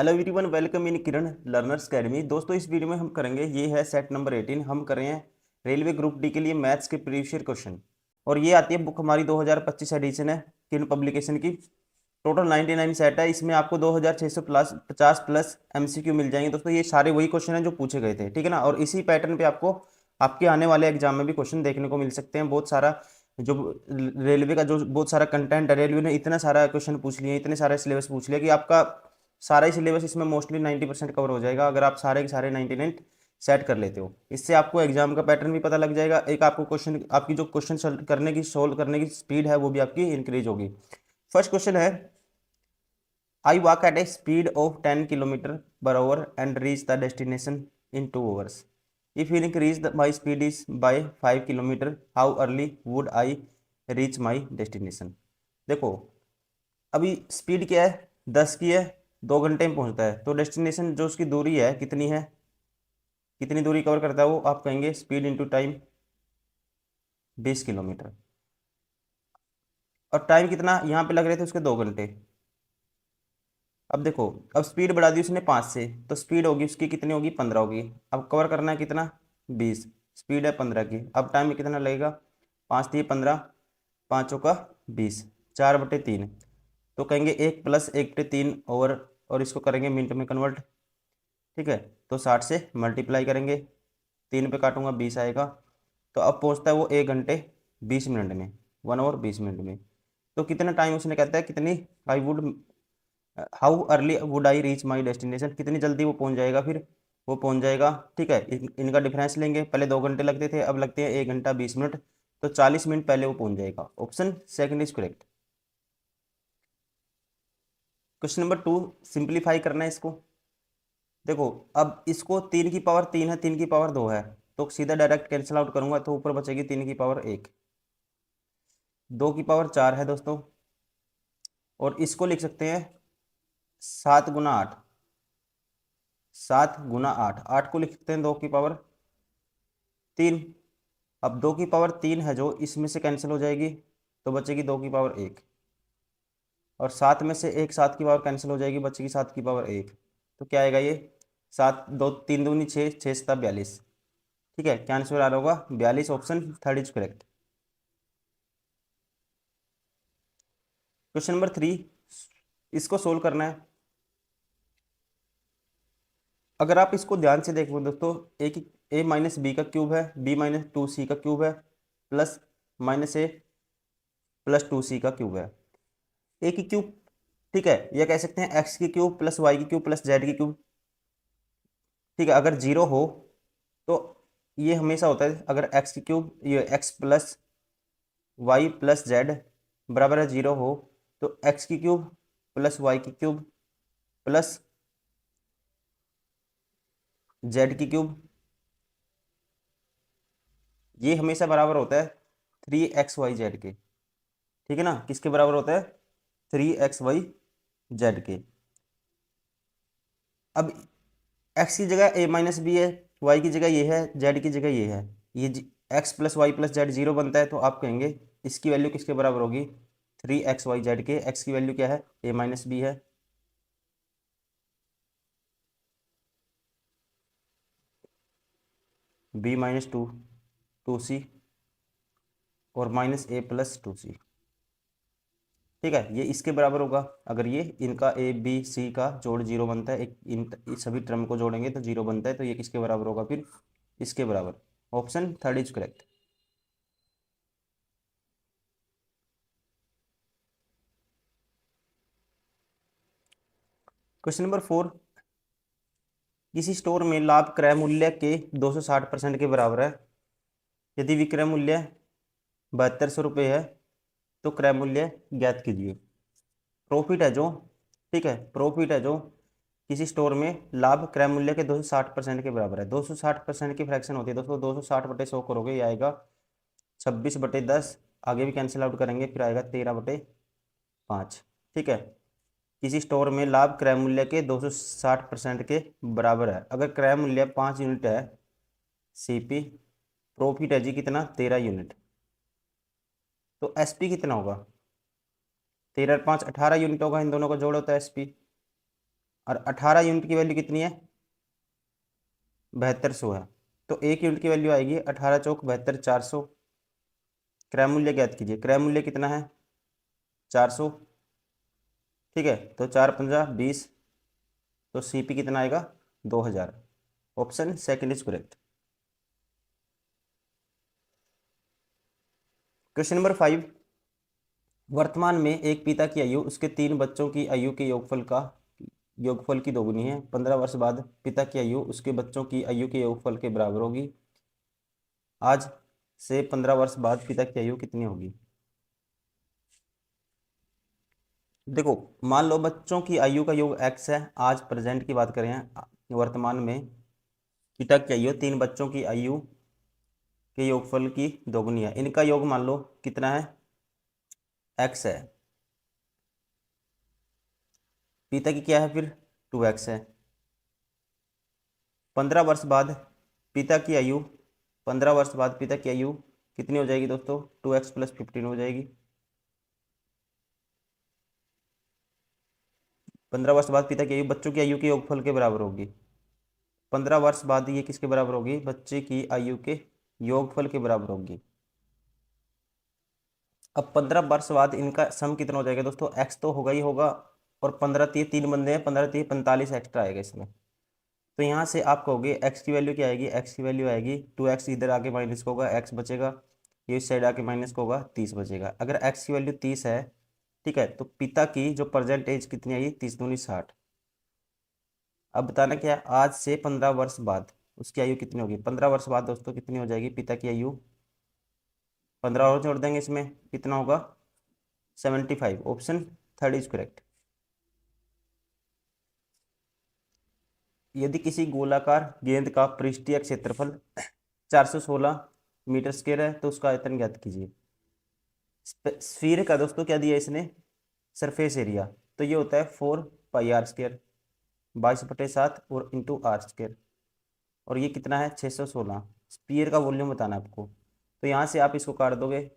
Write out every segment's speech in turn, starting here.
Hello everyone, welcome in Kiran learners academy. दोस्तों, इस video में हम करेंगे, ये है सेट नंबर 18। हम कर रहे हैं रेलवे ग्रुप डी के लिए मैथ्स के प्रीवियस ईयर क्वेश्चन। और ये आती है बुक, हमारी 2025 एडिशन है किरण पब्लिकेशन की। टोटल 99 सेट है, इसमें आपको 2600 प्लस 50 प्लस एमसीक्यू मिल जाएंगे। दोस्तों, ये सारे वही क्वेश्चन हैं जो पूछे गए थे, ठीक है ना। और इसी पैटर्न पे आपको आपके आने वाले एग्जाम में भी क्वेश्चन देखने को मिल सकते हैं। बहुत सारा जो रेलवे का जो बहुत सारा कंटेंट है, रेलवे ने इतना सारा क्वेश्चन पूछ लिए, इतने सारे सिलेबस पूछ लिया कि आपका सारा ही सिलेबस इसमें मोस्टली 90% कवर हो जाएगा, अगर आप सारे के सारे 99 सेट कर लेते हो। इससे आपको एग्जाम का पैटर्न भी पता लग जाएगा। एक आपको क्वेश्चन, आपकी जो क्वेश्चन करने की सोल्व करने की स्पीड है वो भी आपकी इंक्रीज होगी। फर्स्ट क्वेश्चन है, I walk at A speed of 10 kilometre per hour and reach the destination in 2 hours। If you increase my speed is by 5 kilometre, how early would I reach my destination. देखो, अभी speed क्या है, 10 की है, 2 घंटे में पहुंचता है। तो डेस्टिनेशन जो उसकी दूरी है कितनी है, कितनी दूरी कवर करता है वो, आप कहेंगे स्पीड इंटू टाइम, 20 किलोमीटर। और टाइम कितना यहाँ पे लग रहे थे उसके, 2 घंटे। अब देखो, अब स्पीड बढ़ा दी उसने 5 से, तो स्पीड होगी उसकी कितनी होगी, 15 होगी। अब कवर करना है कितना, 20। स्पीड है 15 की, अब टाइम में कितना लगेगा, 5 × 3 = 15, 5 × 20, 4/3। तो कहेंगे 1 + 1/3 और इसको करेंगे मिनट में कन्वर्ट, ठीक है। तो 60 से मल्टीप्लाई करेंगे, 3 पे काटूंगा 20 आएगा। तो अब पहुंचता है वो 1 घंटे 20 मिनट में, 1 hour 20 मिनट में। तो कितना टाइम उसने कहता है, कितनी I would, how early would I reach my destination, कितनी जल्दी वो पहुंच जाएगा, फिर वो पहुंच जाएगा, ठीक है। इनका डिफरेंस लेंगे, पहले 2 घंटे लगते थे, अब लगते हैं 1 घंटा 20 मिनट। तो 40 मिनट पहले वो पहुंच जाएगा। Option second is correct. Question number 2, simplify करना है इसको। देखो, अब इसको 3 की पावर 3 है, 3 की पावर 2 है, तो सीधा डायरेक्ट कैंसिल आउट करूंगा, तो ऊपर बचेगी 3 की पावर 1। 2 की पावर 4 है दोस्तों, और इसको लिख सकते हैं 7 × 8। 7 × 8, 8 को लिख सकते हैं 2 की पावर 3। अब 2 की पावर 3 है जो, इसमें से कैंसिल हो जाएगी, तो बचेगी 2 की पावर 1। और 7 में से एक 7 की पावर कैंसिल हो जाएगी, बचेगी 7 की पावर 1। तो क्या आएगा ये, 7 2 3 दूनी 6, 6 × 7 = 42। ठीक है, क्या आंसर आ रहा होगा, 42। Option third is correct. Question number 3, इसको सोल्व करना है। अगर आप इसको ध्यान से देखो दोस्तों, a - b का क्यूब है, b - 2c का क्यूब है, प्लस -a + 2c का क्यूब है। ए की क्यूब, ठीक है, या कह सकते हैं एक्स की क्यूब प्लस वाई की क्यूब प्लस जेड की क्यूब, ठीक है। अगर जीरो हो तो ये हमेशा होता है, अगर एक्स की क्यूब, ये X plus Y plus Z बराबर है 0 हो, तो एक्स की क्यूब प्लस वाई की क्यूब प्लस जेड की क्यूब, ये हमेशा बराबर होता है 3xyz के, ठीक है ना। किसके बराबर होता है, 3xyz के। अब x की जगह a - b है, y की जगह ये है, z की जगह ये है, ये x plus Y plus Z 0 बनता है, तो आप कहेंगे इसकी वैल्यू किसके बराबर होगी, 3xyz के। x की वैल्यू क्या है, a - b है, b - 2c और -a + 2c, ठीक है। ये इसके बराबर होगा, अगर ये इनका a b c का जोड़ 0 बनता है, एक इन सभी टर्म को जोड़ेंगे तो 0 बनता है, तो ये किसके बराबर होगा, फिर इसके बराबर। Option third is correct. Question number 4, किसी स्टोर में लाभ क्रय मूल्य के 260% के बराबर है। यदि विक्रय मूल्य 7200 रुपये है, तो क्रय मूल्य ज्ञात कीजिए। प्रॉफिट है जो, ठीक है, प्रॉफिट है जो किसी स्टोर में लाभ क्रय मूल्य के 260% के बराबर है। 260% की फ्रैक्शन होती है दोस्तों, 260/100 करोगे, ये आएगा 26/10। आगे भी कैंसिल आउट करेंगे, फिर आएगा 13/5, ठीक है। किसी स्टोर में लाभ क्रय मूल्य के 260% के बराबर है। अगर क्रय मूल्य 5 यूनिट है, सीपी, प्रॉफिट है जी कितना, 13 यूनिट, तो एसपी कितना होगा, 13 और 5 18 यूनिट होगा, इन दोनों का जोड़ होता है एसपी। और 18 यूनिट की वैल्यू कितनी है? 7200 है। तो 1 यूनिट की वैल्यू आएगी 18 चौक 72, 400। क्रय मूल्य ज्ञात कीजिए। क्रय मूल्य कितना है? 400। ठीक है, तो 4×5 = 20। तो सीपी कितना आएगा? 2000। Option second is correct. Question number 5। वर्तमान में एक पिता की आयु उसके 3 बच्चों की आयु के योगफल की दोगुनी है। 15 वर्ष बाद पिता की आयु उसके बच्चों की आयु के योगफल के बराबर होगी। आज से 15 वर्ष बाद पिता की आयु कितनी होगी? देखो, मान लो बच्चों की आयु का योग x है। आज प्रेजेंट की बात करें, वर्तमान में पिता की आयु 3 बच्चों की आयु के योगफल की दोगुनी है। इनका योग मान लो कितना है? x है। पिता की क्या है फिर? 2x है। 15 वर्ष बाद पिता की आयु 15 वर्ष बाद पिता की आयु कितनी हो जाएगी दोस्तों? 2x + 15 हो जाएगी। 15 वर्ष बाद पिता की आयु बच्चों की आयु के योगफल के बराबर होगी। 15 वर्ष बाद ये किसके बराबर होगी? बच्चे की आयु के योगफल के बराबर होगी। अब 15 वर्ष बाद इनका सम कितना हो जाएगा दोस्तों? x तो होगा ही होगा, और 15 3 3 बंदे हैं, 15 3 45 एक्स्ट्रा आएगा इसमें। तो यहाँ से आप कहोगे x की वैल्यू क्या आएगी? x की वैल्यू आएगी 2x, इधर आके माइनस का होगा x बचेगा, ये इस साइड आके माइनस का होगा 30 बचेगा। अगर x की वैल्यू 30 है, ठीक है, तो पिता की जो प्रेजेंट एज कितनी आई? 30 दूनी 60। अब बताना क्या है? आज से 15 वर्ष बाद उसकी आयु कितनी होगी? 15 वर्ष बाद दोस्तों कितनी हो जाएगी पिता की आयु? 15 और जोड़ देंगे इसमें, कितना होगा? 75। Option third is correct. यदि किसी गोलाकार गेंद का पृष्ठीय क्षेत्रफल 416 मीटर स्क्वायर है तो उसका आयतन ज्ञात कीजिए। स्फीयर का दोस्तों क्या दिया इसने? Surface area. तो ये होता है 4πr², 22/7 और इंटू r²। और ये कितना है? 616। स्फीयर का वॉल्यूम बताना है आपको। तो यहाँ से आप इसको काट दोगे,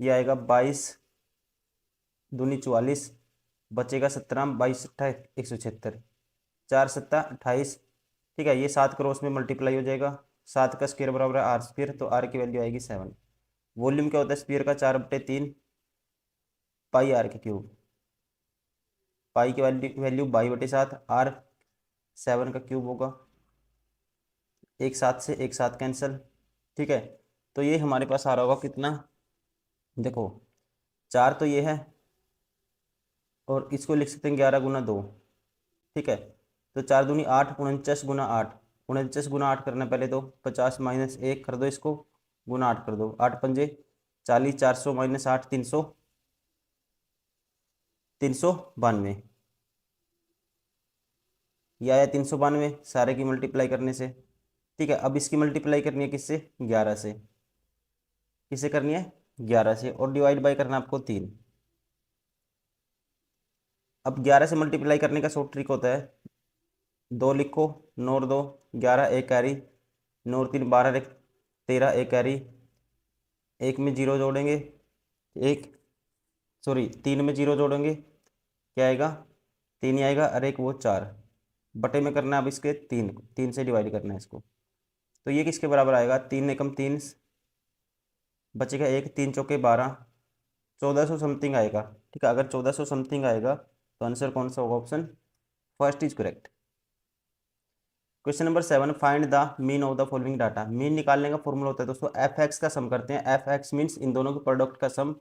ये आएगा 22 दूनी 44, बचेगा 17, 22 × 176, 4×7 = 28। ठीक है, ये 7 क्रॉस में मल्टीप्लाई हो जाएगा। 7 का स्क्वायर बराबर है r², तो r की वैल्यू आएगी 7। वॉल्यूम क्या होता है स्फीयर का? 4/3 πr³। पाई की वैल्यू 22/7, r 7 का क्यूब होगा। एक साथ से एक साथ कैंसिल। ठीक है, तो ये हमारे पास आ रहा होगा कितना? देखो, 4 तो ये है, और इसको लिख सकते हैं 11×2। ठीक है, तो 4 दूनी 8, 49×8। 49×8 करना पहले तो 50 - 1 कर दो, इसको गुना 8 कर दो। 8 पंजे 40, 400 - 8 300, 392। ये आया 392 सारे की मल्टीप्लाई करने से। ठीक है, अब इसकी मल्टीप्लाई करनी है किससे? 11 से। किससे करनी है? 11 से, और डिवाइड बाय करना आपको 3। अब 11 से मल्टीप्लाई करने का शॉर्ट ट्रिक होता है, 2 लिखो, 9 और 2 11, एक कैरी, 9 और 3 12, 13, एक कैरी, एक में जीरो जोड़ेंगे, एक सॉरी 3 में जीरो जोड़ेंगे, क्या आएगा? 3 ही आएगा, और एक वो 4। बटे में करना है अब इसके 3, 3 से डिवाइड करना है इसको। तो ये किसके बराबर आएगा? 3 एकम 3, बचेगा एक, 3 चौके 12, 1400 समथिंग आएगा। ठीक है, अगर 1400 समथिंग आएगा तो आंसर कौन सा होगा? Option first is correct. Question number 7, find the mean of the following data. Mean निकालने का फॉर्मूला होता है दोस्तों, एफ एक्स का सम करते हैं। एफ एक्स मीन्स इन दोनों के प्रोडक्ट का सम,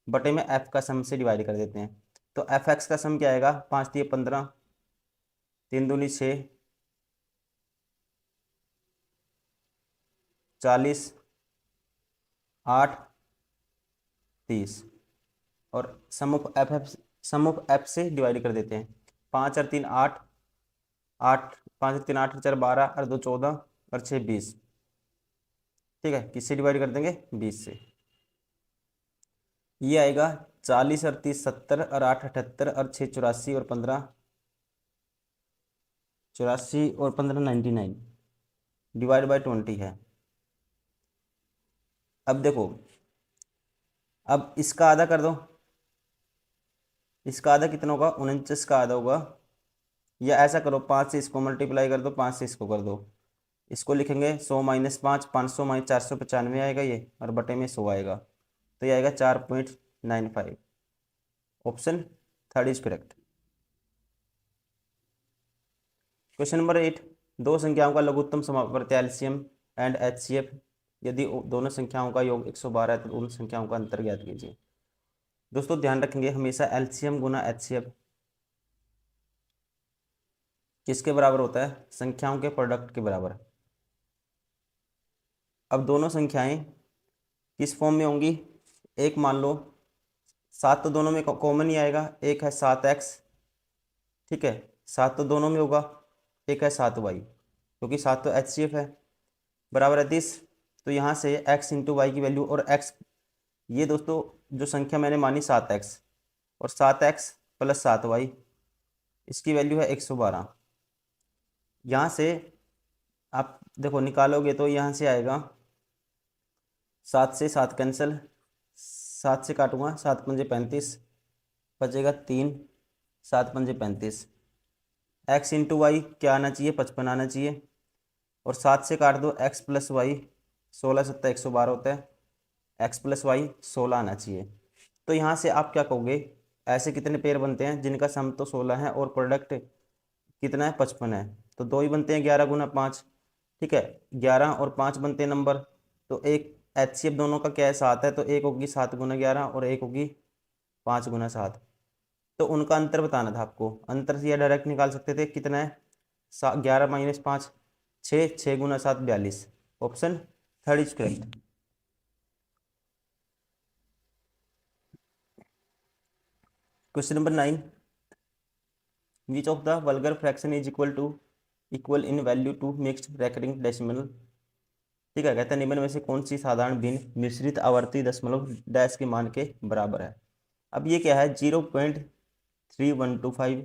बटे में एफ का सम से डिवाइड कर देते हैं। तो एफ एक्स का सम क्या आएगा? 5 × 15, 3 दूनी 6, 40, 8 30, और सम ऑफ एफ से डिवाइड कर देते हैं। 5 और 3 8, 8 5 और 3 8 4 12 और 2 14 और 6 20। ठीक है, किससे डिवाइड कर देंगे? 20 से। ये आएगा 40 और 30 70 और 8 78 और 6 84 और 15 84 और 15 99, डिवाइड बाय 20 है। अब देखो, अब इसका आधा कर दो। इसका आधा कितना होगा? 49 का आधा होगा या ऐसा करो, 5 से इसको मल्टीप्लाई कर दो, 5 से इसको कर दो। इसको लिखेंगे 100 माइनस 5, 500 माइनस 495 आएगा ये, और बटे में 100 आएगा, तो ये आएगा 4.95। Option third is correct. Question number 8, दो संख्याओं का लघुत्तम समापवर्ती एलसीएम एंड एचसीएफ, यदि दोनों संख्याओं का योग 112 है तो उन संख्याओं का अंतर ज्ञात कीजिए। दोस्तों ध्यान रखेंगे हमेशा एलसीएम गुना एचसीएफ किसके बराबर होता है? संख्याओं के प्रोडक्ट के बराबर। अब दोनों संख्याएं किस फॉर्म में होंगी? एक मान लो 7 तो दोनों में कॉमन ही आएगा, एक है 7x, ठीक है, 7 तो दोनों में होगा, एक है 7y, क्योंकि 7 तो एचसीएफ है, बराबर है 30। तो यहाँ से x इंटू वाई की वैल्यू, और x, ये दोस्तों जो संख्या मैंने मानी 7x, और 7x प्लस 7y, इसकी वैल्यू है 112। यहाँ से आप देखो निकालोगे तो यहाँ से आएगा 7 से 7 कैंसिल, 7 से काटूंगा, 7 पंजे 35, बचेगा 3, 7 पंजे 35। x इंटू वाई क्या आना चाहिए? 55 आना चाहिए, और 7 से काट दो, x प्लस वाई, 16 सत्ता 112 होता है, x प्लस वाई 16 आना चाहिए। तो यहाँ से आप क्या कहोगे? ऐसे कितने पेयर बनते हैं जिनका सम तो 16 है और प्रोडक्ट कितना है? 55 है, तो दो ही बनते हैं, 11 गुना 5, ठीक है, 11 और 5 बनते हैं नंबर। तो एक एचसीएफ दोनों का क्या है? 7 है, तो एक होगी 7 गुना 11 और एक होगी 5 गुना 7। तो उनका अंतर बताना था आपको, अंतर से यह डायरेक्ट निकाल सकते थे, कितना है? 11 माइनस 5, 6, 6 गुना 7 42। Option third is correct. Question number 9, which of the vulgar fraction is equal in value to mixed recurring decimal, ठीक है, कहते हैं निम्न में से कौन सी साधारण भिन्न मिश्रित आवर्ती दशमलव डैश के मान के बराबर है। अब ये क्या है? 0.3125,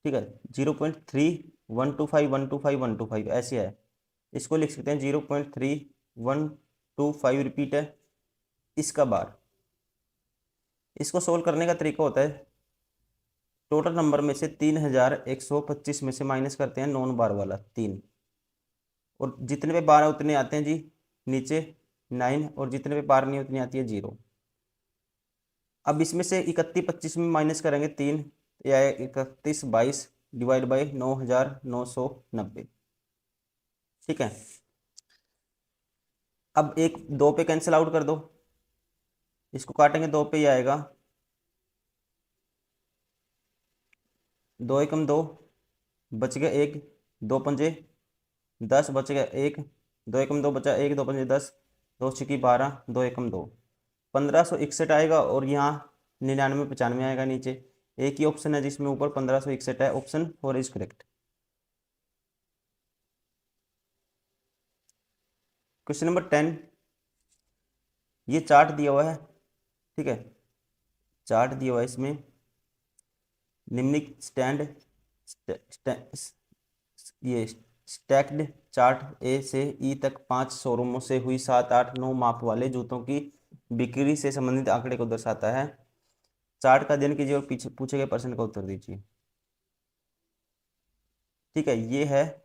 ठीक है, 0.3125 ऐसे है, इसको लिख सकते हैं 0.3125 रिपीट है इसका बार। इसको सोल्व करने का तरीका होता है, टोटल नंबर में से 3125 में से माइनस करते हैं नॉन बार वाला 3, और जितने पे बार है उतने आते हैं जी नीचे 9, और जितने पे बार नहीं उतनी आती है 0। अब इसमें से 3125 में माइनस करेंगे 3, या 3122 डिवाइड बाई 9990, ठीक है। अब एक 2 पे कैंसिल आउट कर दो, इसको काटेंगे 2 पे ही आएगा, 2 एकम 2, बच गया 1, 2 पंजे 10, बच गया 1, 2 एकम 2 बचा 1, 2 पंजे 10, 2 छिकी 12, 2 एकम 2, 1561 आएगा, और यहाँ 99 95 आएगा नीचे। एक ही ऑप्शन है जिसमें ऊपर 1561 है, option 4 is correct. Question number 10, ये चार्ट दिया हुआ है, ठीक है, चार्ट दिया हुआ है, इसमें निम्नलिखित ये स्टैक्ड चार्ट ए से ई तक 5 शोरूमों से हुई 7, 8, 9 माप वाले जूतों की बिक्री से संबंधित आंकड़े को दर्शाता है। चार्ट का अध्ययन कीजिए और पीछे पूछे गए प्रश्न का उत्तर दीजिए। ठीक है, ये है,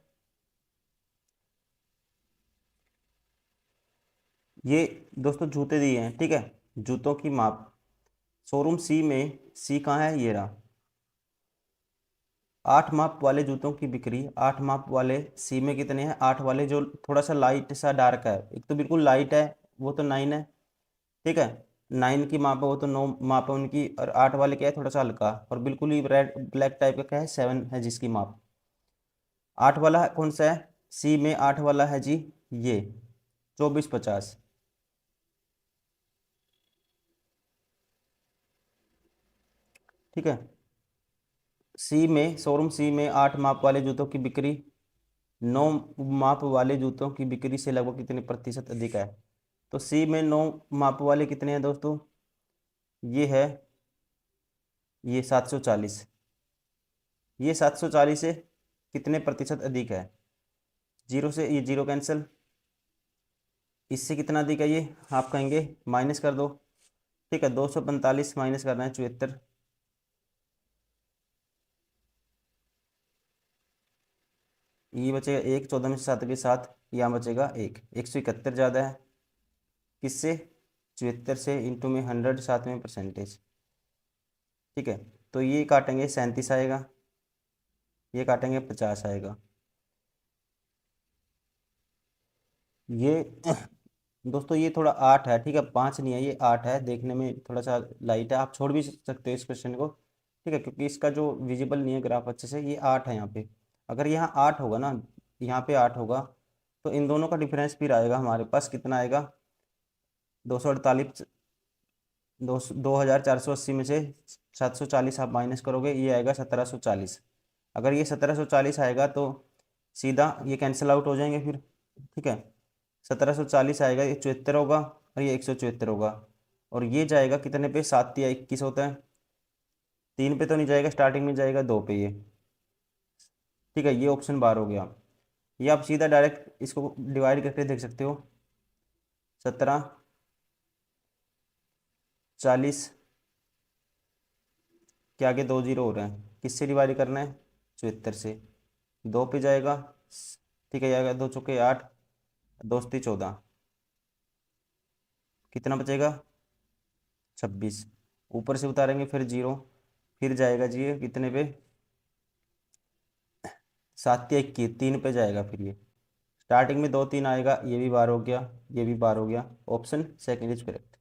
ये दोस्तों जूते दिए हैं, ठीक है, जूतों की माप शोरूम सी में, सी कहाँ है? ये रहा, 8 माप वाले जूतों की बिक्री, 8 माप वाले सी में कितने हैं? 8 वाले, जो थोड़ा सा लाइट सा डार्क है, एक तो बिल्कुल लाइट है वो तो 9 है, ठीक है, 9 की माप है वो तो 9 माप है उनकी, और 8 वाले क्या है? थोड़ा सा हल्का और बिल्कुल ही रेड ब्लैक टाइप का क्या है? 7 है जिसकी माप। 8 वाला कौन सा है? सी में 8 वाला है जी ये 2450, ठीक है, सी में, शोरूम सी में 8 माप वाले जूतों की बिक्री 9 माप वाले जूतों की बिक्री से लगभग कितने प्रतिशत अधिक है? तो सी में 9 माप वाले कितने हैं दोस्तों? ये है, ये 740, ये 740 से कितने प्रतिशत अधिक है? जीरो से ये जीरो कैंसिल, इससे कितना अधिक है? ये आप कहेंगे माइनस कर दो, ठीक है, 245 माइनस करना है 74, ये बचेगा 1, 14 में से 7 भी 7, यहाँ बचेगा 1, 171 ज़्यादा है किससे, 74 से, इंटू में 100, साथ में परसेंटेज। ठीक है, तो ये काटेंगे 37 आएगा, ये काटेंगे 50 आएगा। ये दोस्तों ये थोड़ा 8 है, ठीक है, 5 नहीं है, ये 8 है, देखने में थोड़ा सा लाइट है, आप छोड़ भी सकते हो इस क्वेश्चन को, ठीक है, क्योंकि इसका जो विजिबल नहीं है ग्राफ अच्छे से, ये 8 है यहाँ पे। अगर यहाँ 8 होगा ना, यहाँ पे 8 होगा, तो इन दोनों का डिफरेंस फिर आएगा हमारे पास कितना आएगा, 248, 2480 में से 740 आप माइनस करोगे, ये आएगा 1740। अगर ये 1740 आएगा तो सीधा ये कैंसिल आउट हो जाएंगे फिर, ठीक है, 1740 आएगा, ये 74 होगा और ये 174 होगा, और ये जाएगा कितने पे, 7 या 21 होता है, 3 पे तो नहीं जाएगा, स्टार्टिंग में जाएगा 2 पे ये, ठीक है, ये ऑप्शन बार हो गया। ये आप सीधा डायरेक्ट इसको डिवाइड करके देख सकते हो, 1740 के आगे 2 जीरो हो रहे हैं, किससे डिवाइड करना है, 74 से, 2 पे जाएगा, ठीक है, जाएगा 2 चौके 8, दोस्ती 14, कितना बचेगा, 26, ऊपर से उतारेंगे फिर जीरो, फिर जाएगा जी ये कितने पे, 7 या 21, 3 पे जाएगा फिर ये, स्टार्टिंग में 2 3 आएगा, ये भी बार हो गया, ये भी बार हो गया, option second is correct.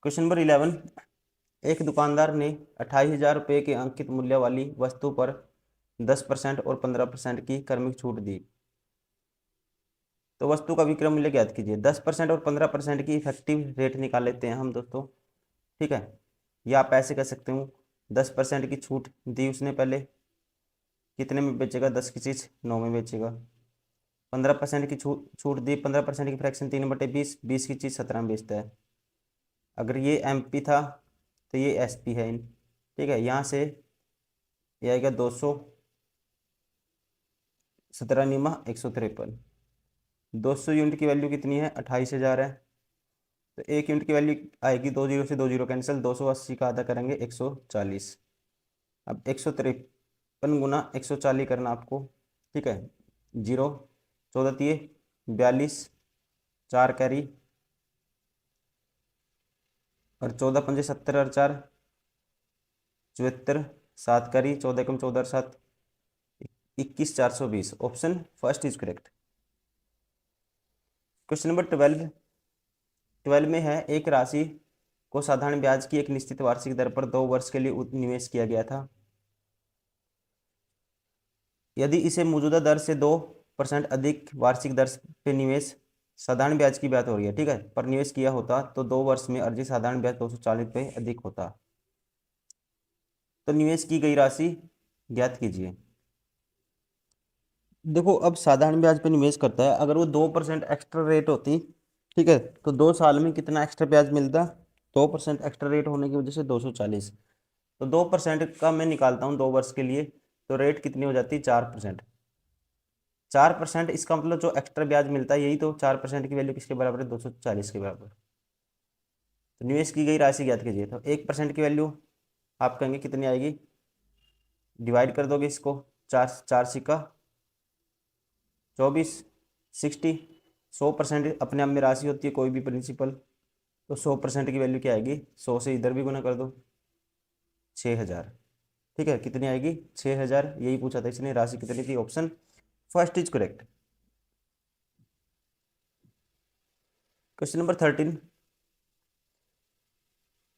Question number 11, एक दुकानदार ने 28,000 रुपये के अंकित मूल्य वाली वस्तु पर 10% और 15% की क्रमिक छूट दी, तो वस्तु का विक्रय मूल्य ज्ञात कीजिए। 10% और 15% की इफेक्टिव रेट निकाल लेते हैं हम दोस्तों, ठीक है, या आप ऐसे कर सकते हो, 10% की छूट दी उसने पहले, कितने में बेचेगा, 10 की चीज़ 9 में बेचेगा, 15% की छूट छूट दी, 15% की फ्रैक्शन 3/20, 20 की चीज़ 17 में बेचता है। अगर ये MP था तो ये SP है, ठीक है, यहाँ से ये आएगा 200, 17 निमा 153, 200 यूनिट की वैल्यू कितनी है, 28,000 है, तो 1 यूनिट की वैल्यू आएगी, 2 जीरो से 2 जीरो कैंसिल, 280 का आधा करेंगे 140, अब 153 गुना 140 करना आपको, ठीक है, जीरो, 14 तिये 42, 4 कैरी, और 14 पंजे 70 और 4 74, 7 कैरी, 14 कम 14 और 7 21, 420, option first is correct. Question number 12 में है, एक राशि को साधारण ब्याज की एक निश्चित वार्षिक दर पर 2 वर्ष के लिए निवेश किया गया था, यदि इसे मौजूदा दर से 2% अधिक वार्षिक दर पे निवेश, साधारण ब्याज की बात हो रही है, ठीक है, पर निवेश किया होता तो 2 वर्ष में अर्जित साधारण ब्याज 240 रुपये अधिक होता, तो निवेश की गई राशि ज्ञात कीजिए। देखो अब साधारण ब्याज पे निवेश करता है, अगर वो 2% एक्स्ट्रा रेट होती, ठीक है, तो 2 साल में कितना एक्स्ट्रा ब्याज मिलता, 2% एक्स्ट्रा रेट होने की वजह से 240, तो 2% का मैं निकालता हूँ 2 वर्ष के लिए, तो रेट कितनी हो जाती है, 4%। 4% इसका मतलब जो एक्स्ट्रा ब्याज मिलता है, यही तो 4% की वैल्यू किसके बराबर है, 240 के बराबर। तो निवेश की गई राशि ज्ञात कीजिए, तो 1% की वैल्यू आप कहेंगे कितनी आएगी, डिवाइड कर दोगे इसको, 4 4 सिक्का 24, 60, 100% अपने आप में राशि होती है कोई भी प्रिंसिपल, तो 100% की वैल्यू क्या आएगी, 100 से इधर भी गुना कर दो, 6,000, ठीक है, कितनी आएगी, 6,000, यही पूछा था इसने, राशि कितनी थी, option first is correct. Question number 13,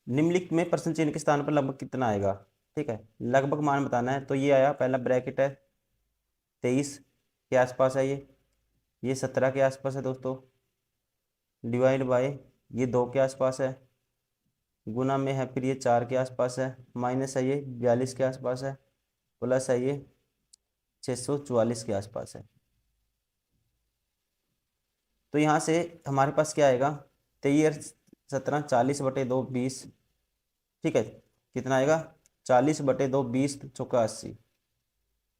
निम्नलिखित में प्रश्न चिन्ह के स्थान पर लगभग कितना आएगा, ठीक है, लगभग मान बताना है, तो ये आया, पहला ब्रैकेट है 23 के आसपास है, ये 17 के आसपास है दोस्तों, डिवाइड बाय ये 2 के आसपास है, गुना में है फिर ये 4 के आसपास है, माइनस है ये 42 के आसपास है, प्लस है ये 644 के आसपास है। तो यहाँ से हमारे पास क्या आएगा, 23 17 40/2 20, ठीक है, कितना आएगा, 40/2 20 चौका 80,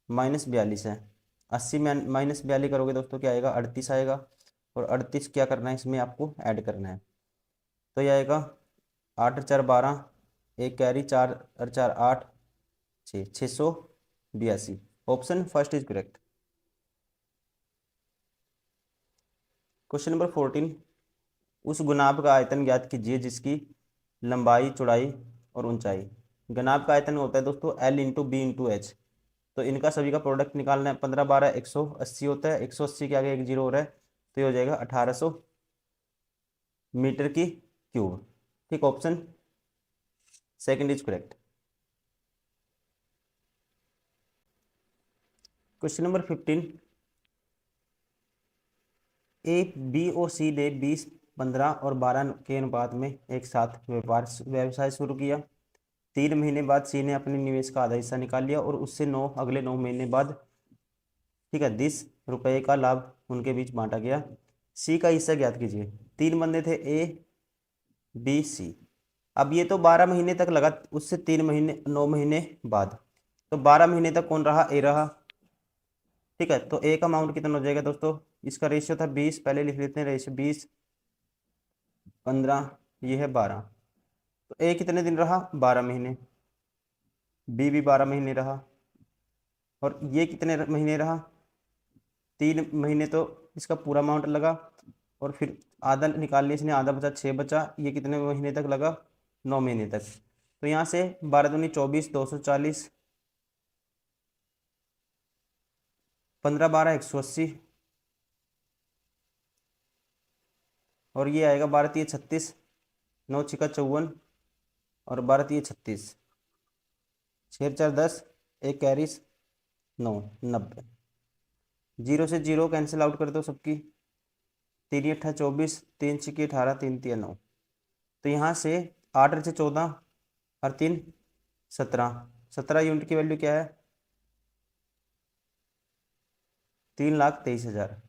माइनस 42 है, 80 में माइनस 42 करोगे दोस्तों क्या आएगा, 38 आएगा, और 38 क्या करना है, इसमें आपको ऐड करना है, तो ये आएगा 8 और 4 12, एक कैरी, 4 और 4 8, 6 682, option first is correct. Question number 14, उस गुनाब का आयतन ज्ञात कीजिए जिसकी लंबाई, चौड़ाई और ऊंचाई। गुनाब का आयतन होता है दोस्तों L into B into H. तो इनका सभी का प्रोडक्ट निकालना है। 15 12 180 होता है, 180 के आगे एक जीरो हो रहा है, तो ये हो जाएगा 1800 मीटर की क्यूब। ठीक, option second is correct. Question number 15, A B और सी ने 20, 15 और 12 के अनुपात में एक साथ व्यवसाय शुरू किया। 3 महीने बाद सी ने अपने निवेश का आधा हिस्सा निकाल लिया और उससे अगले 9 महीने बाद, ठीक है, 10 रुपये का लाभ उनके बीच बांटा गया। सी का हिस्सा ज्ञात कीजिए। 3 बंदे थे, ए बी सी। अब ये तो 12 महीने तक लगा, उससे 3 महीने 9 महीने बाद, तो 12 महीने तक कौन रहा? ए रहा। ठीक है, तो ए का अमाउंट कितना हो जाएगा दोस्तों? इसका रेशियो था 20, पहले लिख लेते हैं रेशियो 20, 15, ये है 12। तो ए कितने दिन रहा? 12 महीने। बी भी 12 महीने रहा। और ये कितने महीने रहा? 3 महीने। तो इसका पूरा अमाउंट लगा और फिर आधा निकाल लिया इसने, आधा बचा, 6 बचा। ये कितने महीने तक लगा? 9 महीने तक। तो यहाँ से 12 दूनी 24, 240, 15 12 180, और ये आएगा 12 3 36, 9 6 54, और 12 3 36, 6 4 10, एक कैरीज 9, 90। जीरो से जीरो कैंसिल आउट कर दो सबकी। 3 8 24, 3 6 18, 3 3 9। तो यहाँ से 8 से 14 और 3 17, 17 यूनिट की वैल्यू क्या है? 3,23,000।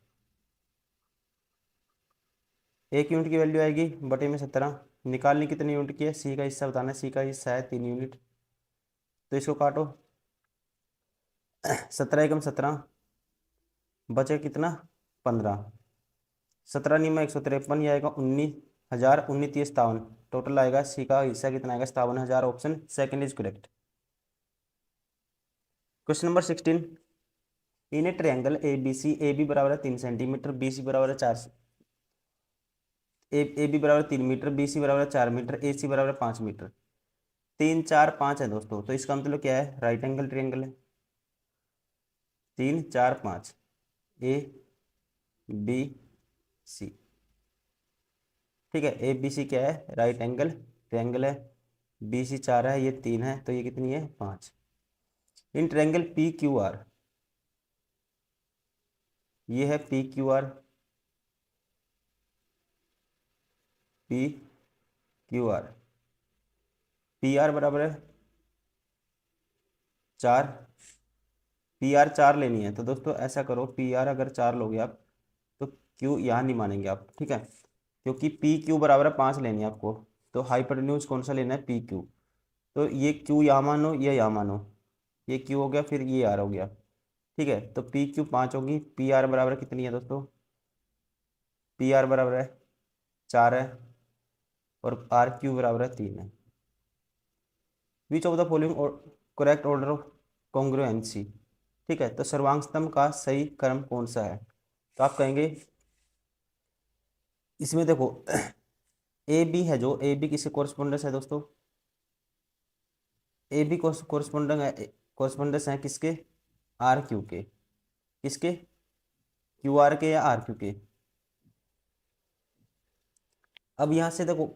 एक यूनिट की वैल्यू आएगी बटे में 17। निकालनी कितने यूनिट की है? सी का हिस्सा बताना है। सी का हिस्सा है 3 यूनिट, तो इसको काटो। 17 एकम 17, बचे कितना? 15। 17 नीमा 153, ये आएगा 19,000, 19 30 57। टोटल आएगा, सी का हिस्सा कितना आएगा? 57,000। Option second is correct. Question number 16, in a triangle A B C, A B बराबर है 3 सेंटीमीटर, बी सी बराबर है 4, ए बी बराबर 3 मीटर, बी सी बराबर 4 मीटर, ए सी बराबर 5 मीटर। 3 4 5 है दोस्तों, तो इसका मतलब क्या है? राइट एंगल ट्रायंगल है। 3 4 5, ए बी सी। ठीक है, ए बी सी क्या है? राइट एंगल ट्रायंगल है। बी सी 4 है, ये 3 है, तो ये कितनी है? 5। In triangle P Q R, ये है P Q R, P Q R. P are बराबर है 4, पी आर 4 लेनी है। तो दोस्तों ऐसा करो, पी आर अगर 4 लोगे आप, तो क्यू यहाँ नहीं मानेंगे आप, ठीक है, क्योंकि पी क्यू बराबर है 5 लेनी है आपको। तो हाइपोटेन्यूज कौन सा लेना है? P Q. तो ये क्यू यहाँ मानो, ये यहाँ मानो, ये क्यू हो गया, फिर ये आर हो गया। ठीक है, तो पी क्यू 5 होगी। पी आर बराबर कितनी है दोस्तों? पी आर बराबर है 4 है, और आर क्यू बराबर है 3 है। विच of the following correct order of congruency. ठीक है, तो सर्वांग स्तंभ का सही क्रम कौन सा है? तो आप कहेंगे इसमें देखो, ए बी है, जो ए बी किसके कोरस्पोंडेंस है दोस्तों? ए बी कोरस्पोंडेंस है, कोरस्पोंडेंस है किसके? आर क्यू के। किसके? क्यू आर के या आर क्यू के? अब यहाँ से देखो,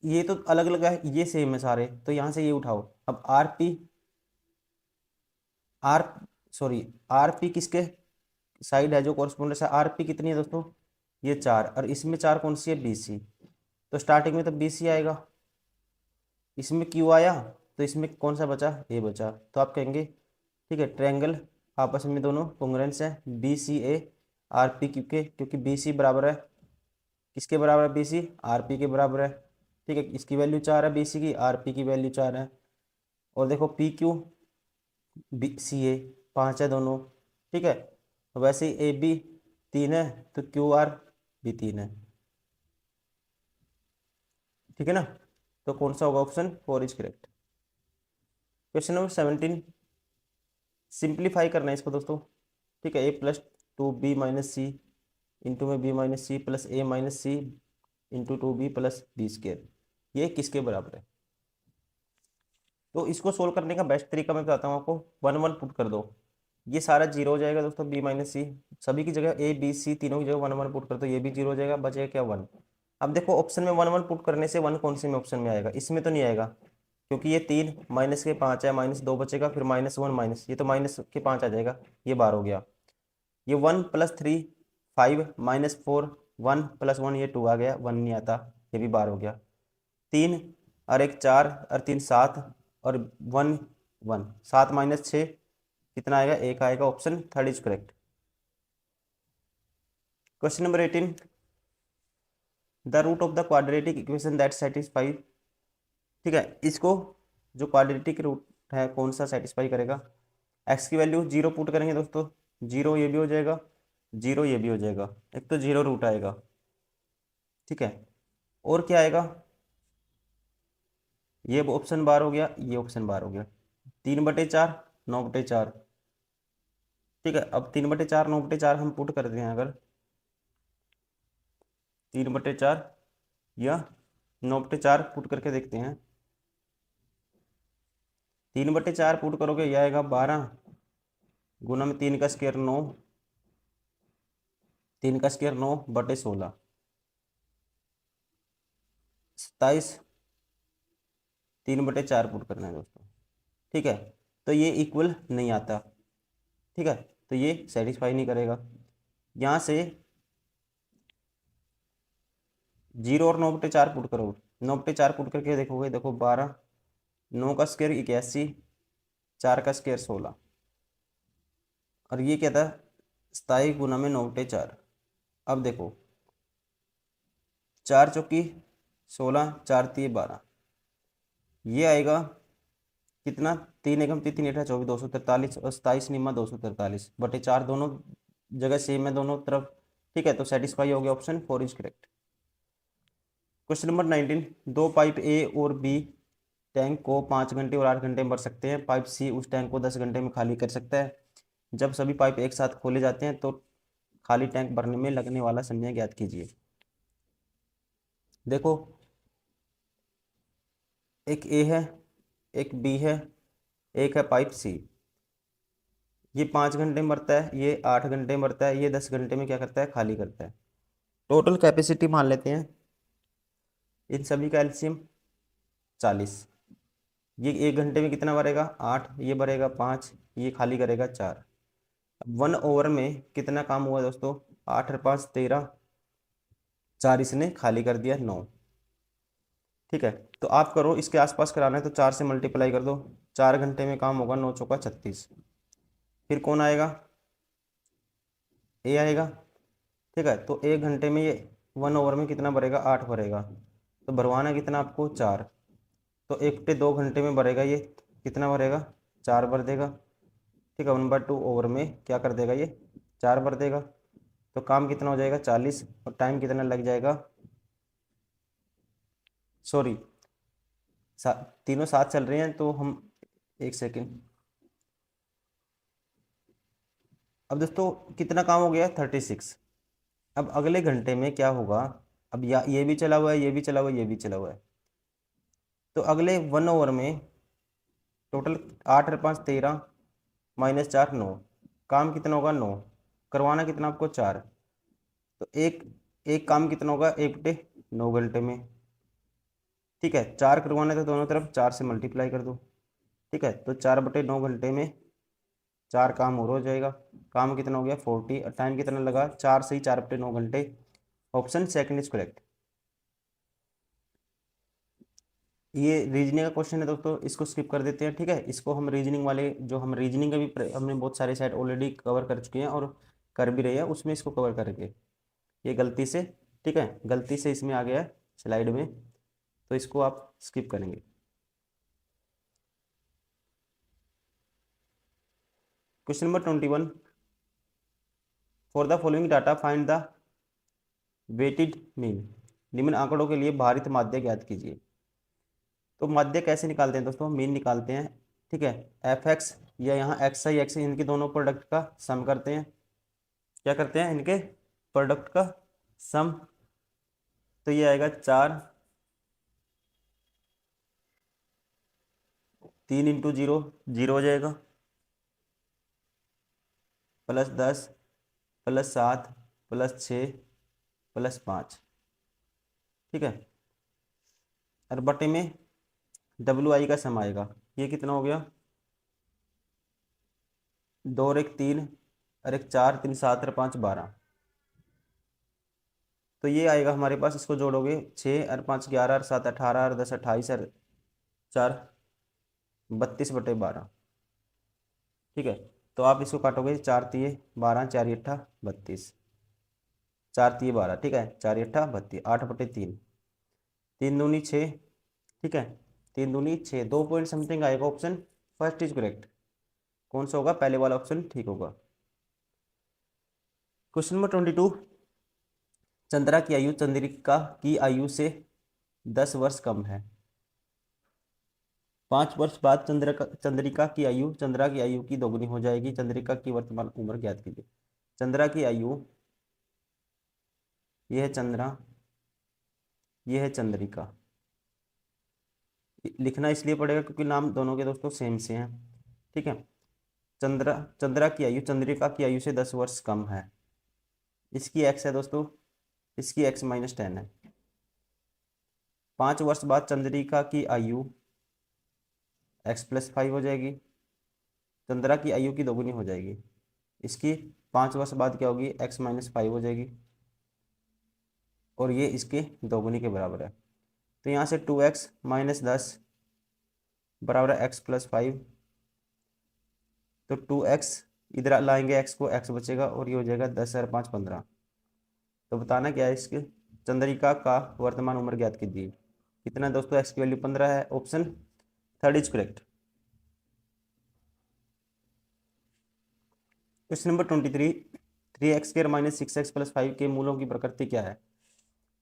ये तो अलग अलग है, ये सेम है सारे, तो यहाँ से ये उठाओ। अब R P, R sorry, R P किसके साइड है जो कोरस्पोंडेंस है? आर पी कितनी है दोस्तों? ये 4, और इसमें 4 कौन सी है? B C. तो स्टार्टिंग में तो बी सी आएगा, इसमें क्यू आया, तो इसमें कौन सा बचा? ए बचा। तो आप कहेंगे, ठीक है, ट्रायंगल आपस में दोनों कॉन्ग्रुएंस है, B C A R P Q के, क्योंकि बी सी बराबर है किसके बराबर है? बी सी आर पी के बराबर है। ठीक है, इसकी वैल्यू 4 है, बी सी की, आर पी की वैल्यू 4 है। और देखो पी क्यू बी सी ए 5 है दोनों। ठीक है, वैसे ही ए बी 3 है, तो क्यू आर भी 3 है। ठीक है ना, तो कौन सा होगा? Option 4 is correct. Question number 17, simplify करना है इसको दोस्तों। ठीक है, A plus 2 B minus C into में B minus C plus A minus C into 2b plus B square, ये किसके बराबर है। तो इसको सोल्व करने का बेस्ट तरीका मैं बताता हूँ आपको, 1 1 पुट कर दो, ये सारा जीरो हो जाएगा दोस्तों, बी माइनस सी सभी की जगह ए बी सी तीनों की जगह 1 1 पुट कर दो, ये भी जीरो हो जाएगा, बचेगा क्या 1। अब देखो ऑप्शन में 1 1 पुट करने से 1 कौन से में ऑप्शन में आएगा, इसमें तो नहीं आएगा क्योंकि ये 3 माइनस के 5 है, -2 बचेगा, फिर -1 माइनस ये तो -5 आ जाएगा, ये बार हो गया। ये 1 + 3 5 -4 1 + 1 ये 2 आ गया, 1 नहीं आता, ये भी बार हो गया। 3 और 1 4 और 3 7 और 1 1 7 - 6 कितना आएगा, 1 आएगा, option third is correct. Question number 18, the root of the quadratic equation that satisfy, ठीक है, इसको जो क्वाड्रेटिक रूट है कौन सा सेटिस्फाई करेगा। एक्स की वैल्यू 0 पुट करेंगे दोस्तों, 0 ये भी हो जाएगा, 0 ये भी हो जाएगा, एक तो 0 रूट आएगा, ठीक है, और क्या आएगा, ये ऑप्शन बार हो गया, ये ऑप्शन बार हो गया, 3/4 9/4, ठीक है। अब 3/4 9/4 हम पुट करते हैं, अगर 3/4 या 9/4 पुट करके देखते हैं, 3/4 पुट करोगे यह आएगा 12 गुना में 3 का स्क्वायर 9, 3 का स्क्वायर 9/16 27, 3/4 पुट करना है दोस्तों, ठीक है। तो ये इक्वल नहीं आता, ठीक है, तो ये सेटिस्फाई नहीं करेगा। यहाँ से 0 और 9/4 पुट करो, 9/4 पुट करके देखोगे, देखो 12, 9 का स्क्वायर 81, 4 का स्क्वायर 16, और ये क्या था 27 गुना में 9/4। अब देखो 4 चौकी 16, 4 तिये 12, ये आएगा कितना, 3 एकम 3 8 24 243 और 27 निम्मा 243/4, दोनों जगह सेम है दोनों तरफ, ठीक है, तो सेटिस्फाई हो गया, option 4 is correct. Question number 19, दो पाइप ए और बी टैंक को 5 घंटे और 8 घंटे में भर सकते हैं, पाइप सी उस टैंक को 10 घंटे में खाली कर सकता है। जब सभी पाइप एक साथ खोले जाते हैं तो खाली टैंक भरने में लगने वाला समय ज्ञात कीजिए। देखो एक ए है, एक बी है, एक है पाइप सी, ये 5 घंटे में भरता है, ये 8 घंटे में भरता है, ये 10 घंटे में क्या करता है, खाली करता है। टोटल कैपेसिटी मान लेते हैं, इन सभी का एलसीएम 40, ये 1 घंटे में कितना भरेगा 8, ये भरेगा 5, ये खाली करेगा 4। 1 ओवर में कितना काम हुआ दोस्तों, 8 और 5 13, 4 इसने खाली कर दिया 9, ठीक है। तो आप करो, इसके आसपास कराना है तो 4 से मल्टीप्लाई कर दो, 4 घंटे में काम होगा, 9 चौका 36, फिर कौन आएगा, ए आएगा, ठीक है। तो 1 घंटे में ये 1 ओवर में कितना भरेगा, 8 भरेगा, तो भरवाना कितना आपको 4, तो 1/2 घंटे में भरेगा, ये कितना भरेगा 4 भर देगा, ठीक है। 1/2 ओवर में क्या कर देगा, ये 4 भर देगा, तो काम कितना हो जाएगा 40, और टाइम कितना लग जाएगा, सॉरी तीनों साथ चल रहे हैं तो हम, एक सेकेंड, अब दोस्तों कितना काम हो गया 36। अब अगले घंटे में क्या होगा, अब ये भी चला हुआ है, ये भी चला हुआ है, ये भी चला हुआ है, तो अगले 1 ओवर में टोटल 8 और 5 13 -4 9, काम कितना होगा 9, करवाना कितना आपको 4, तो एक एक काम कितना होगा 1/9 घंटे में, ठीक है। 4 करवाना है तो दोनों तरफ 4 से मल्टीप्लाई कर दो, ठीक है, तो 4/9 घंटे में 4 काम और हो जाएगा, काम कितना हो गया 40, और टाइम कितना लगा 4 से ही 4/9 घंटे, ऑप्शन सेकंड इज करेक्ट। ये रीजनिंग का क्वेश्चन है दोस्तों, इसको स्किप कर देते हैं, ठीक है। इसको हम रीजनिंग वाले, जो हम रीजनिंग का भी हमने बहुत सारे साइड ऑलरेडी कवर कर चुके हैं और कर भी रहे हैं, उसमें इसको कवर करेंगे, ये गलती से, ठीक है, गलती से इसमें आ गया है स्लाइड में, तो इसको आप स्किप करेंगे। Question number 21, for the following data find the weighted mean, निम्न आंकड़ों के लिए भारित माध्य ज्ञात कीजिए। तो माध्य कैसे निकालते हैं दोस्तों, मीन निकालते हैं, ठीक है। एफ एक्स या यहाँ एक्स आई एक्स, इनके दोनों प्रोडक्ट का सम करते हैं, क्या करते हैं, इनके प्रोडक्ट का सम, तो ये आएगा 4, 3 इंटू 0 0 हो जाएगा, +10 +7 +6 +5, ठीक है। और बटे में WI का सम आएगा, ये कितना हो गया, 2 और 1 3 और 1 4, 3 7 और 5 12, तो ये आएगा हमारे पास, इसको जोड़ोगे 6 और 5 11 और 7 18 और 10 28 और 4 32/12, ठीक है। तो आप इसको काटोगे, 4 तिये 12, 4 अट्ठा 32, 4 तिये 12, ठीक है, 4 अट्ठा 32, 8/3, 3 दूनी 6, ठीक है, 3 दूनी 6, 2 पॉइंट समथिंग आएगा, ऑप्शन फर्स्ट इज करेक्ट। कौन सा होगा, पहले वाला ऑप्शन ठीक होगा। क्वेश्चन नंबर 22, चंद्रा की आयु चंद्रिका की आयु से 10 वर्ष कम है। 5 वर्ष बाद चंद्रिका की आयु चंद्रा की आयु की दोगुनी हो जाएगी। चंद्रिका की वर्तमान उम्र ज्ञात कीजिए। चंद्रा की आयु, यह है चंद्रा, यह है चंद्रिका। लिखना इसलिए पड़ेगा क्योंकि नाम दोनों के दोस्तों सेम से हैं, ठीक है। चंद्रा की आयु चंद्रिका की आयु से 10 वर्ष कम है। इसकी एक्स है दोस्तों, इसकी x -10 है। 5 वर्ष बाद चंद्रिका की आयु x +5 हो जाएगी। चंद्रा की आयु की दोगुनी हो जाएगी। इसकी 5 वर्ष बाद क्या होगी, x -5 हो जाएगी, और ये इसके दोगुनी के बराबर है। तो यहाँ से 2x - 10 बराबर है x +5, तो 2x इधर लाएंगे, x को, x बचेगा और ये हो जाएगा 10 और 5 15। तो बताना क्या है, इसके चंद्रिका का वर्तमान उम्र ज्ञात कीजिए। कितना दोस्तों, x की वैल्यू 15 है, option third is correct. Question number 23, 3x² - 6x + 5 के मूलों की प्रकृति क्या है।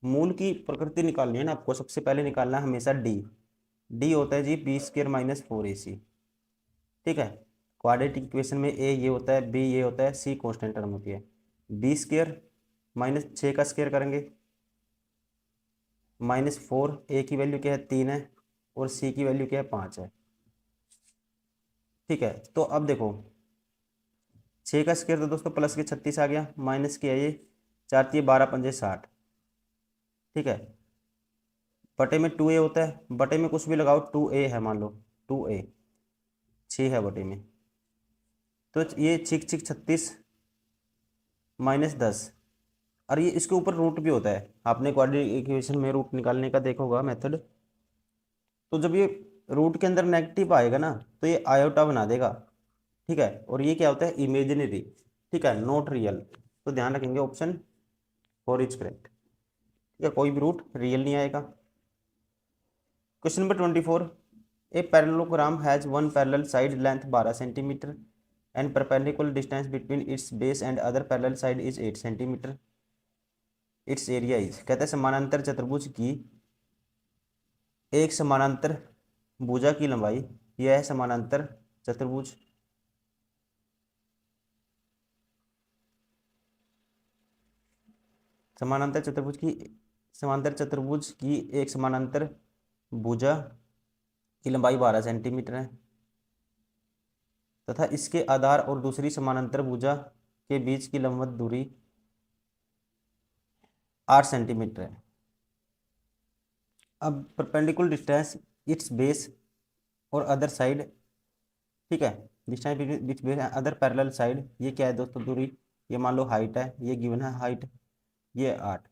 मूल की प्रकृति निकालनी है ना आपको, सबसे पहले निकालना है हमेशा डी होता है जी b² - 4ac, ठीक है। क्वाड्रेटिक इक्वेशन में ए ये होता है, बी ये होता है, सी कांस्टेंट टर्म होती है। b² - 6 का स्क्वायर करेंगे, -4, ए की वैल्यू क्या है 3 है, और सी की वैल्यू क्या है 5 है, ठीक है। तो अब देखो 6 का स्क्वायर तो दोस्तों प्लस के 36 आ गया, माइनस किया ये 4 × 12 × 5 = 60, ठीक है। बटे में 2a होता है, बटे में कुछ भी लगाओ, 2a है, मान लो 2a, 6 है बटे में, तो ये 6 6 36 -10, और ये इसके ऊपर रूट भी होता है। आपने क्वाड्रेटिक इक्वेशन में रूट निकालने का देखा होगा मेथड, तो जब ये रूट के अंदर नेगेटिव आएगा ना, तो ये आयोटा बना देगा, ठीक है। और ये क्या होता है, इमेजिनरी, ठीक है, नॉट रियल। तो ध्यान रखेंगे, ऑप्शन 4 इज करेक्ट, ठीक है, कोई भी रूट रियल नहीं आएगा। Question number 24, a parallelogram has one parallel side length 12 centimetre and perpendicular distance between its base and other parallel side is 8 centimetre. It's area is, कहते हैं समानांतर चतुर्भुज की एक समानांतर भुजा की लंबाई, यह है समानांतर चतुर्भुज, समांतर चतुर्भुज की एक समानांतर भुजा की लंबाई 12 सेंटीमीटर है, तथा इसके आधार और दूसरी समानांतर भुजा के बीच की लंबवत दूरी 8 सेंटीमीटर है। अब परपेंडिकुलर डिस्टेंस इट्स बेस और अदर साइड, ठीक है, distance between other parallel side, ये क्या है दोस्तों, दूरी, ये मान लो हाइट है, ये गिवन है हाइट, ये 8।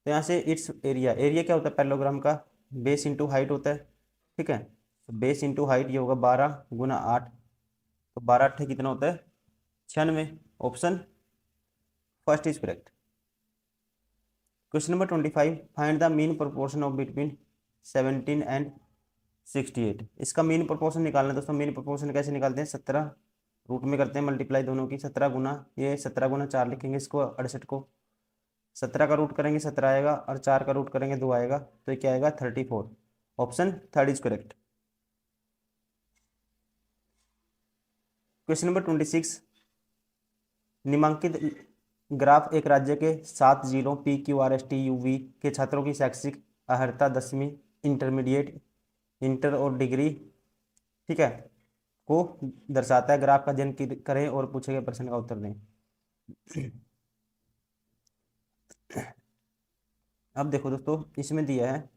तो यहाँ से इट्स एरिया, एरिया क्या होता है पैरेललोग्राम का, बेस इंटू हाइट होता है, ठीक है। तो बेस इंटू हाइट ये होगा 12 × 8, तो 12 8 कितना होता है 96, option first is correct. Question number 25, find the mean proportion of between 17 and 68। इसका मीन प्रोपोर्शन निकालना है दोस्तों। मीन प्रोपोर्शन कैसे निकालते हैं, 17 रूट में करते हैं मल्टीप्लाई दोनों की, 17 गुना, ये 17 × 4 लिखेंगे इसको, 68 को, 17 का रूट करेंगे 17 आएगा, और 4 का रूट करेंगे 2 आएगा, तो ये क्या आएगा 34, option third is correct. Question number 26, निम्नांकित ग्राफ एक राज्य के 7 जिलों PQRSTUV के छात्रों की शैक्षिक अर्हता 10वीं, इंटरमीडिएट, इंटर और डिग्री, ठीक है, को दर्शाता है। ग्राफ का अध्ययन करें और पूछे गए प्रश्न का उत्तर दें। अब देखो दोस्तों, इसमें दिया है,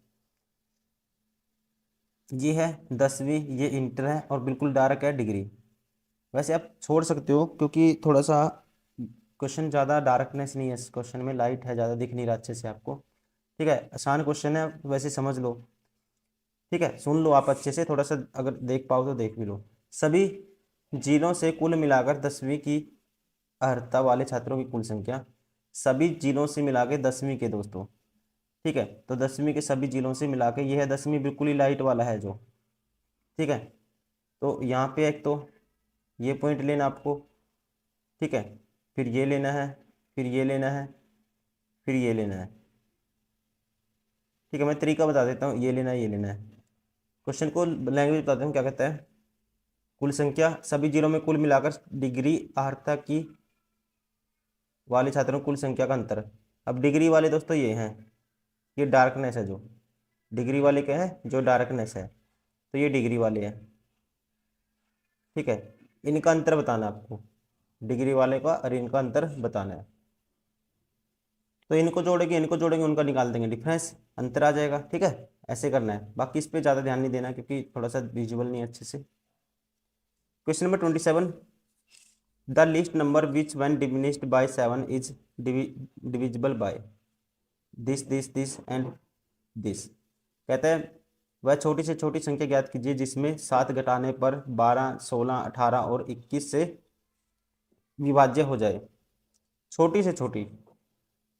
ये है 10वीं, ये इंटर है और बिल्कुल डार्क है डिग्री। वैसे आप छोड़ सकते हो क्योंकि थोड़ा सा क्वेश्चन ज़्यादा डार्कनेस नहीं है इस क्वेश्चन में, लाइट है, ज़्यादा दिख नहीं रहा अच्छे से आपको, ठीक है। आसान क्वेश्चन है, वैसे समझ लो, ठीक है, सुन लो आप अच्छे से, थोड़ा सा अगर देख पाओ तो देख भी लो। सभी जिलों से कुल मिलाकर 10वीं की अर्हता वाले छात्रों की कुल संख्या, सभी जिलों से मिला के 10वीं के दोस्तों, ठीक है, तो 10वीं के सभी जिलों से मिला के ये है 10वीं, बिल्कुल ही लाइट वाला है जो, ठीक है। तो यहाँ पे एक तो ये पॉइंट लेना आपको, ठीक है, फिर ये लेना है, फिर ये लेना है, फिर ये लेना है, ठीक है। मैं तरीका बता देता हूँ, ये लेना है, ये लेना है। क्वेश्चन को लैंग्वेज बताता हूँ क्या कहता है। कुल संख्या सभी जिलों में कुल मिलाकर डिग्री अर्हता की वाले छात्रों कुल संख्या का अंतर। अब डिग्री वाले दोस्तों ये हैं, ये डार्कनेस है जो, डिग्री वाले क्या है, जो डार्कनेस है, तो ये डिग्री वाले हैं, ठीक है। इनका अंतर बताना आपको, डिग्री वाले का और इनका अंतर बताना है। तो इनको जोड़ेंगे उनका निकाल देंगे डिफरेंस, अंतर आ जाएगा, ठीक है। ऐसे करना है, बाकी इस पर ज़्यादा ध्यान नहीं देना क्योंकि थोड़ा सा विजुअल नहीं है अच्छे से। Question number 27, the list number which one diminished by 7 is divisible by this and this. कहते हैं वह छोटी से छोटी संख्या ज्ञात कीजिए जिसमें 7 घटाने पर 12, 16, 18 और 21 से विभाज्य हो जाए। छोटी से छोटी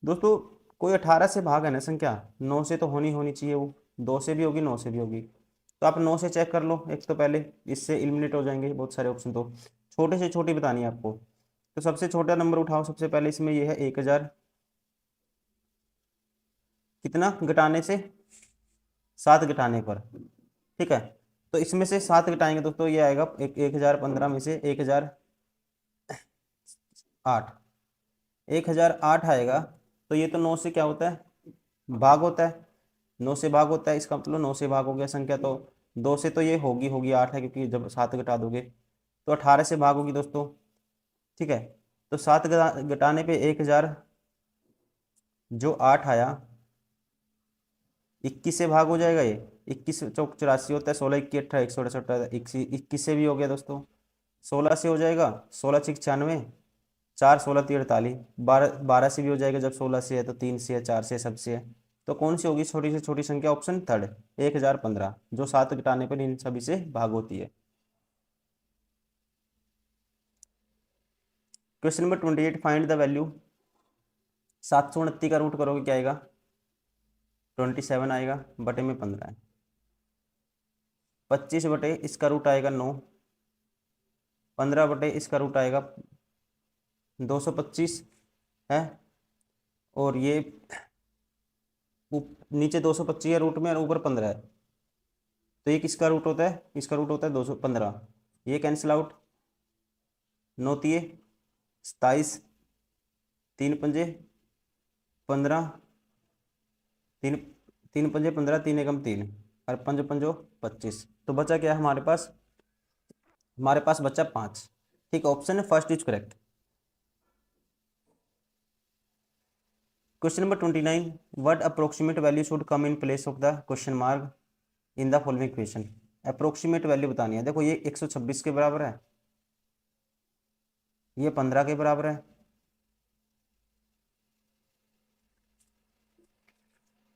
दोस्तों, कोई 18 से भाग है ना संख्या, 9 से तो होनी चाहिए, वो 2 से भी होगी, 9 से भी होगी, तो आप 9 से चेक कर लो एक तो पहले, इससे एलिमिनेट हो जाएंगे बहुत सारे ऑप्शन। तो छोटे से छोटी बतानी है आपको, तो सबसे छोटा नंबर उठाओ सबसे पहले, इसमें ये है 1000, कितना घटाने से, 7 घटाने पर, ठीक है। तो इसमें से 7 घटाएंगे दोस्तों, ये आएगा 1015 में से 1008, 1008 आएगा। तो ये तो 9 से क्या होता है, भाग होता है, 9 से भाग होता है, इसका मतलब 9 से भाग हो गया संख्या। तो 2 से तो ये होगी 8 है क्योंकि जब 7 घटा दोगे तो 18 से भाग होगी दोस्तों, ठीक है। तो 7 घटाने पे 1000, जो 8 आया, 21 से भाग हो जाएगा, ये 21 चौक 84 होता है, 16 21 18 168, 21 से भी हो गया दोस्तों, 16 से हो जाएगा, 16 6 96, 4 16 3 48, 12 से भी हो जाएगा, जब 16 से है तो 3 से है, 4 से, सबसे है। तो कौन सी होगी छोटी से छोटी संख्या, ऑप्शन थर्ड 1015, जो 7 घटाने पर इन सभी से भाग होती है। Question number 28, find the value, 729 का रूट करोगे क्या आएगा, 27 आएगा, बटे में 15 है, 25 बटे इसका रूट आएगा 9, 15 बटे इसका रूट आएगा 225 है, और ये नीचे 225 है रूट में और ऊपर 15 है, तो ये किसका रूट होता है, इसका रूट होता है 215, ये कैंसिल आउट, 9 तिये 27, 3 पंजे 15, 3 3 पंजे 15, 3 एकम 3 और 5 पंजो 25, तो बचा क्या हमारे पास, हमारे पास बचा 5, ठीक, ऑप्शन है first is correct. Question number 29, what approximate value should come in place of the question mark in the following equation. Approximate value बतानी है, देखो ये 126 के बराबर है, ये 15 के बराबर है,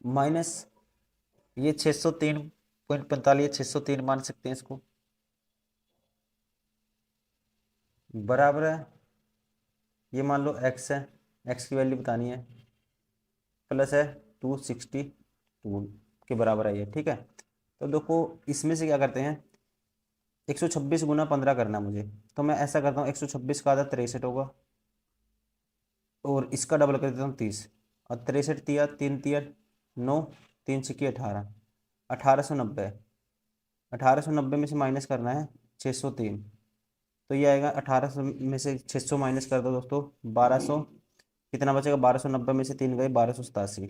माइनस ये 603.45, 603 मान सकते हैं इसको, बराबर है, ये मान लो x है, x की वैल्यू बतानी है, प्लस है 262 के बराबर है ये, ठीक है। तो देखो इसमें से क्या करते हैं, 126 गुना 15 करना मुझे, तो मैं ऐसा करता हूँ 126 का आधा 63 होगा, और इसका डबल कर देता हूँ 30, और 63 तिया 3 तिया 9, 3 छिकी 18, 1890, 1890 में से माइनस करना है 603, तो ये आएगा 1800 में से 600 माइनस कर दो दोस्तों, 1200, कितना बचेगा, 1290 में से 3 गए 1287।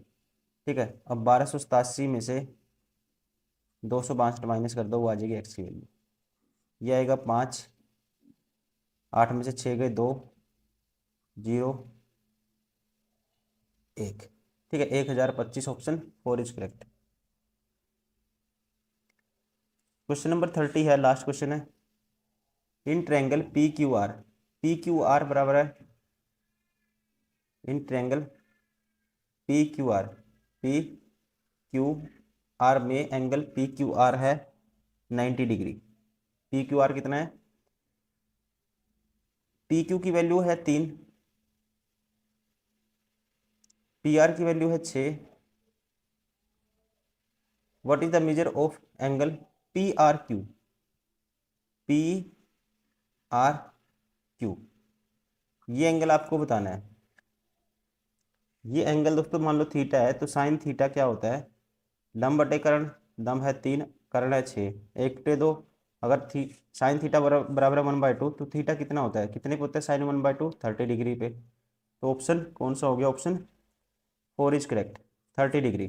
ठीक है, अब 1287 में से 262 माइनस कर दो, वो आ जाएगी एक्स की वैल्यू। ये आएगा 5, 8 में से 6 गए 2, 0, 1। ठीक है, 1025 option 4 is correct. Question number 30 है, लास्ट क्वेश्चन है। In triangle P Q R, P Q R बराबर है, in triangle P Q R, P Q R में एंगल पी क्यू आर है 90 डिग्री। पी क्यू आर कितना है, P Q की value है 3, पी आर की वैल्यू है 6। What is the measure of angle P R Q, P R Q, ये angle आपको बताना है। ये एंगल दोस्तों मान लो थीटा है, तो साइन थीटा क्या होता है, लंब बटे कर्ण, लंब है 3, कर्ण है 6, एक टे दो। अगर साइन थीटा बराबर है 1/2, तो थीटा कितना होता है, कितने पे होता है साइन 1/2, 30 डिग्री पे। तो ऑप्शन कौन सा हो गया, ऑप्शन 4 इज करेक्ट, 30 डिग्री।